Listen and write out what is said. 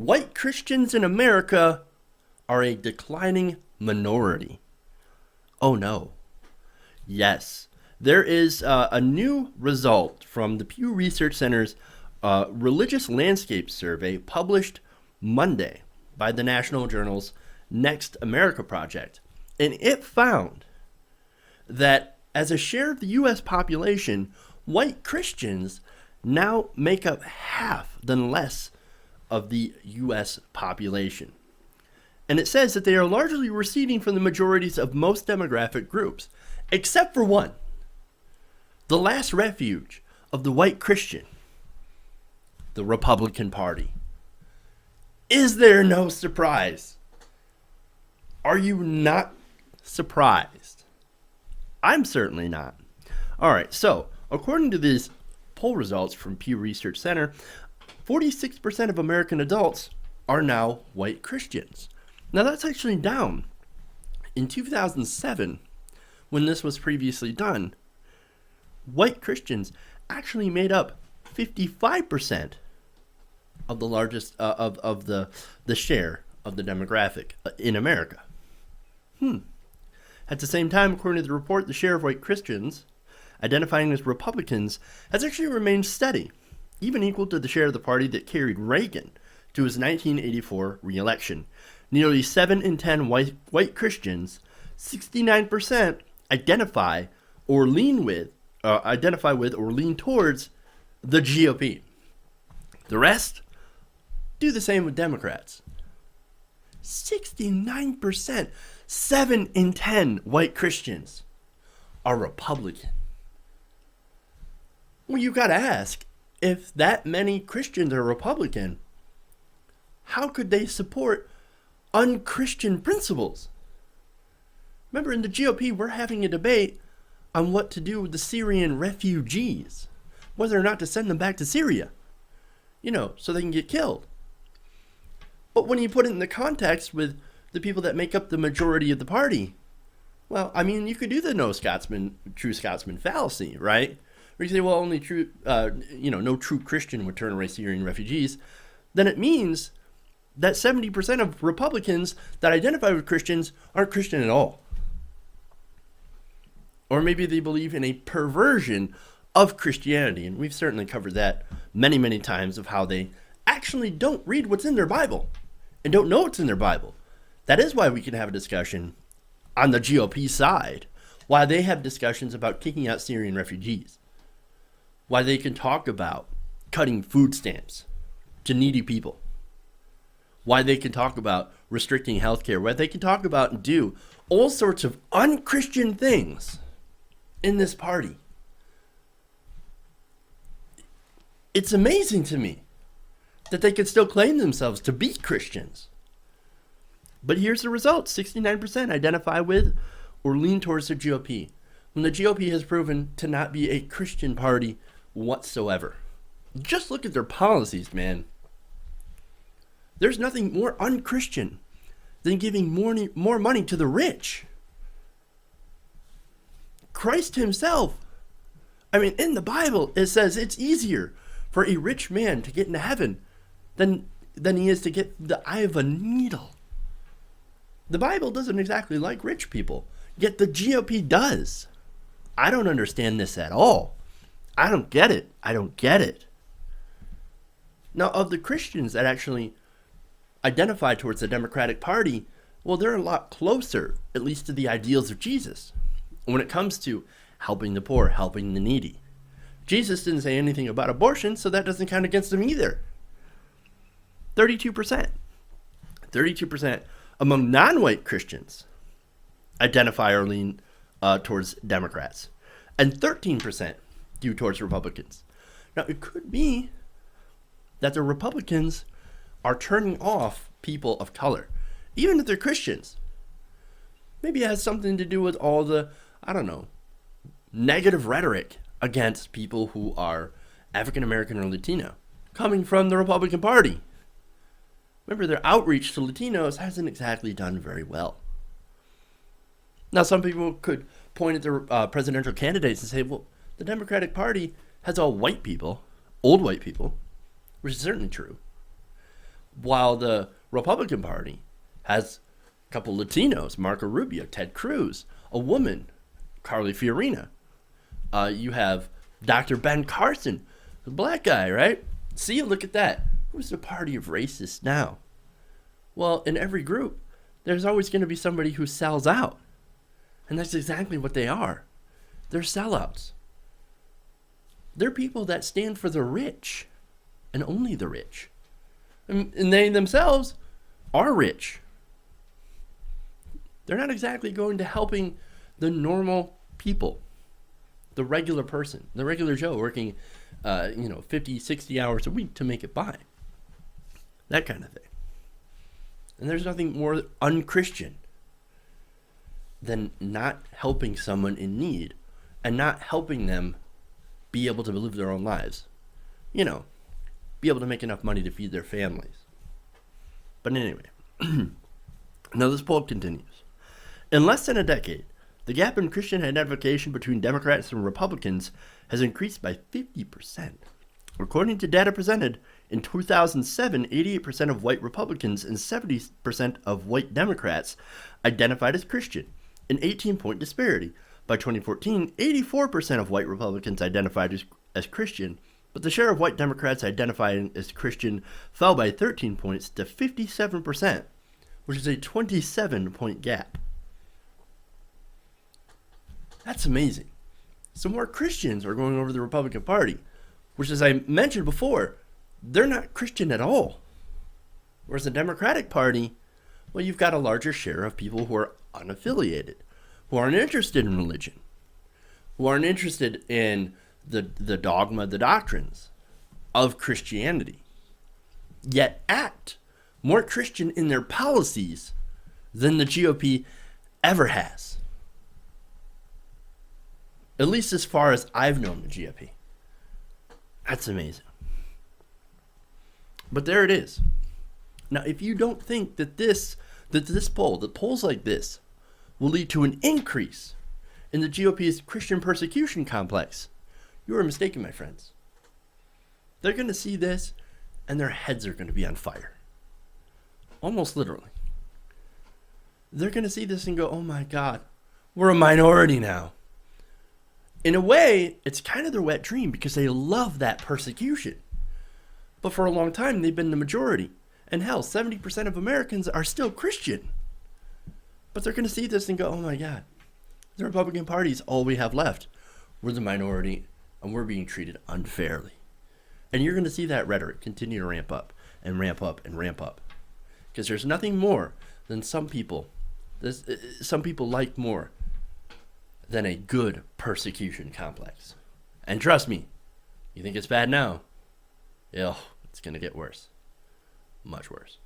white Christians in America are a declining minority. Oh no. Yes, there is a new result from the Pew Research Center's Religious Landscape Survey published Monday by the National Journal's Next America Project. And it found that as a share of the U.S. population, white Christians now make up half than less of the U.S. population. And it says that they are largely receding from the majorities of most demographic groups, except for one, the last refuge of the white Christian, the Republican Party. Is there no surprise? Are you not surprised? I'm certainly not. All right, so according to these poll results from Pew Research Center, 46% of American adults are now white Christians. Now that's actually down. In 2007, when this was previously done, white Christians actually made up 55% of the largest of the share of the demographic in America. At the same time, according to the report, the share of white Christians identifying as Republicans has actually remained steady, even equal to the share of the party that carried Reagan to his 1984 re-election. Nearly 7 in 10 white Christians, 69%, identify with or lean towards the GOP. The rest do the same with Democrats. 69%, 7 in 10 white Christians are Republican. Well, you got to ask, if that many Christians are Republican, how could they support unchristian principles? Remember, in the GOP, we're having a debate on what to do with the Syrian refugees, whether or not to send them back to Syria, so they can get killed. But when you put it in the context with the people that make up the majority of the party, well, I mean, you could do the true Scotsman fallacy, right? Where you say, well, only no true Christian would turn away Syrian refugees. Then it means that 70% of Republicans that identify with Christians aren't Christian at all. Or maybe they believe in a perversion of Christianity. And we've certainly covered that many, many times, of how they actually don't read what's in their Bible and don't know what's in their Bible. That is why we can have a discussion on the GOP side, why they have discussions about kicking out Syrian refugees, why they can talk about cutting food stamps to needy people, why they can talk about restricting healthcare, why they can talk about and do all sorts of unchristian things in this party. It's amazing to me that they could still claim themselves to be Christians. But here's the result. 69% identify with or lean towards the GOP, when the GOP has proven to not be a Christian party whatsoever. Just look at their policies, man. There's nothing more unchristian than giving more money to the rich. Christ himself, in the Bible, it says it's easier for a rich man to get into heaven than he is to get the eye of a needle. The Bible doesn't exactly like rich people, yet the GOP does. I don't understand this at all. I don't get it. Now, of the Christians that actually identify towards the Democratic Party, well, they're a lot closer, at least to the ideals of Jesus, when it comes to helping the poor, helping the needy. Jesus didn't say anything about abortion, so that doesn't count against him either. 32% among non-white Christians identify or lean towards Democrats, and 13% do towards Republicans. Now, it could be that the Republicans are turning off people of color, even if they're Christians. Maybe it has something to do with all the, negative rhetoric against people who are African American or Latino coming from the Republican Party. Remember, their outreach to Latinos hasn't exactly done very well. Now, some people could point at the presidential candidates and say, well, the Democratic Party has all white people, old white people, which is certainly true. while the Republican Party has a couple Latinos, Marco Rubio, Ted Cruz, a woman, Carly Fiorina. You have Dr. Ben Carson, the black guy, right? See, look at that. Who's the party of racists now? Well, in every group, there's always going to be somebody who sells out. And that's exactly what they are. They're sellouts. They're people that stand for the rich and only the rich. And they themselves are rich. They're not exactly going to helping the normal people, the regular person, the regular Joe working, 50, 60 hours a week to make it by. That kind of thing. And there's nothing more unchristian than not helping someone in need and not helping them be able to live their own lives. Be able to make enough money to feed their families. But anyway, now this poll continues. In less than a decade, the gap in Christian identification between Democrats and Republicans has increased by 50%. According to data presented in 2007, 88% of white Republicans and 70% of white Democrats identified as Christian, an 18-point disparity. By 2014, 84% of white Republicans identified as Christian, but the share of white Democrats identifying as Christian fell by 13 points to 57%, which is a 27-point gap. That's amazing. So more Christians are going over to the Republican Party, which, as I mentioned before, they're not Christian at all. Whereas the Democratic Party, well, you've got a larger share of people who are unaffiliated, who aren't interested in religion, who aren't interested in the dogma, the doctrines of Christianity, yet act more Christian in their policies than the GOP ever has. At least as far as I've known the GOP. That's amazing. But there it is. Now, if you don't think that this poll, that polls like this, will lead to an increase in the GOP's Christian persecution complex, you are mistaken, my friends. They're going to see this, and their heads are going to be on fire. Almost literally. They're going to see this and go, oh my God, we're a minority now. In a way, it's kind of their wet dream because they love that persecution. But for a long time, they've been the majority. And hell, 70% of Americans are still Christian. But they're going to see this and go, oh my God, the Republican Party is all we have left. We're the minority, and we're being treated unfairly. And you're going to see that rhetoric continue to ramp up and ramp up and ramp up. Because there's nothing more than some people like more than a good persecution complex. And trust me, you think it's bad now? It's going to get worse. Much worse.